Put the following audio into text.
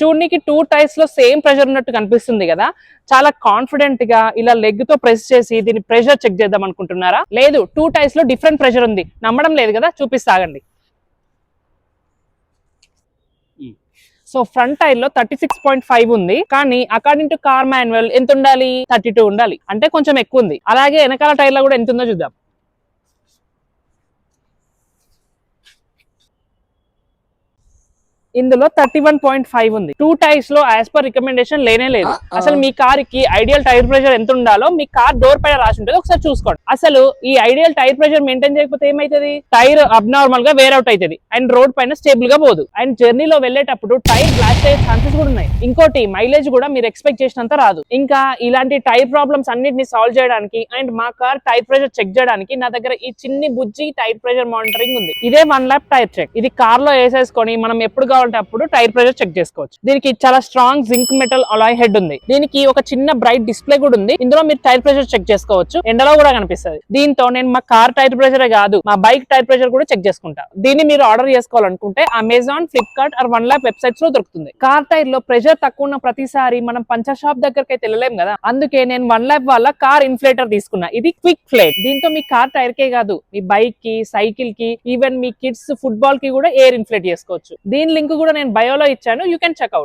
చూడనికి 2 tyres లో same pressure ఉన్నట్టు కనిపిస్తుంది కదా. చాలా కాన్ఫిడెంట్ గా ఇలా లెగ్ తో ప్రెస్ చేసి దీని ప్రెషర్ చెక్ చేద్దాం అనుకుంటున్నారా? లేదు, 2 టైర్స్ లో డిఫరెంట్ ప్రెషర్ ఉంది. నమ్మడం లేదు కదా, చూపిస్తాగండి. సో ఫ్రంట్ టైర్ లో 36.5 ఉంది, కానీ అకార్డింగ్ టు కార్ మాన్యువల్ ఎంత ఉండాలి? 32 ఉండాలి, అంటే కొంచెం ఎక్కువ ఉంది. అలాగే వెనకాల టైర్ లో కూడా ఎంత ఉందో చూద్దాం. ఇందులో 31.5 ఉంది. 2 టైర్స్ లో యాజ్ పర్ రికమెండేషన్ లేనే లేదు. అసలు మీ కార్ కి ఐడియల్ టైర్ ప్రెషర్ ఎంత ఉండాలో మీ కార్ డోర్ పైన రాసి ఉంటుంది, ఒకసారి చూసుకోండి. అసలు ఈ ఐడియల్ టైర్ ప్రెషర్ మెయింటైన్ చేయకపోతే ఏమైతుంది? టైర్ అబ్నార్మల్ గా వేర్ అవుట్ అవుతుంది అండ్ రోడ్ పైన స్టేబుల్ గా పోదు. అండ్ జర్నీలో వెళ్ళేటప్పుడు టైర్ బ్లాస్ట్ అయ్యే ఛాన్సెస్ కూడా ఉన్నాయి. ఇంకోటి, మైలేజ్ కూడా మీరు ఎక్స్పెక్ట్ చేసినంత రాదు. ఇంకా ఇలాంటి టైర్ ప్రాబ్లమ్స్ అన్నిటిని సాల్వ్ చేయడానికి అండ్ మా కార్ టైర్ ప్రెషర్ చెక్ చేయడానికి నా దగ్గర ఈ చిన్ని బుజ్జి టైర్ ప్రెషర్ మానిటరింగ్ ఉంది. ఇదే 1 ల్యాప్ టైర్ చెక్. ఇది కార్ లో వేసేసుకొని మనం ఎప్పుడు అప్పుడు టైర్ ప్రెషర్ చెక్ చేసుకోవచ్చు. దీనికి చాలా strong zinc metal Alai head ఉంది. దీనికి ఒక చిన్న బ్రైట్ డిస్ప్లే కూడా ఉంది. ఇందులో మీరు టైర్ ప్రెషర్ చెక్ చేసుకోవచ్చు, ఎండలో కూడా కనిపిస్తుంది. దీంతో నేను మా కార్ టైర్ ప్రెషర్ కాదు, మా బైక్ టైర్ ప్రెషర్ కూడా చెక్ చేసుకుంటా. దీన్ని మీరు ఆర్డర్ చేసుకోవాలనుకుంటే అమెజాన్, ఫ్లిప్కార్ట్ ఆర్ 1 ల్యాప్ వెబ్సైట్స్ లో దొరుకుతుంది. కార్ టైర్ లో ప్రెషర్ తక్కువ ఉన్న ప్రతిసారి మనం పంచర్ షాప్ దగ్గరికి అయితే వెళ్ళలేం కదా, అందుకే నేను 1 ల్యాప్ వాళ్ళ కార్ ఇన్ఫ్లేటర్ తీసుకున్నా. ఇది క్విక్ ఫ్లేట్. దీంతో మీ కార్ టైర్ కే కాదు, మీ బైక్ కి, సైకిల్ కి, ఈవెన్ మీ కిడ్స్ ఫుట్బాల్ కి కూడా ఎయిర్ ఇన్ఫ్లేట్ చేసుకోవచ్చు. దీని లింక్ కూడా నేను బయోలో ఇచ్చాను, యూ కెన్ చెక్అవుట్.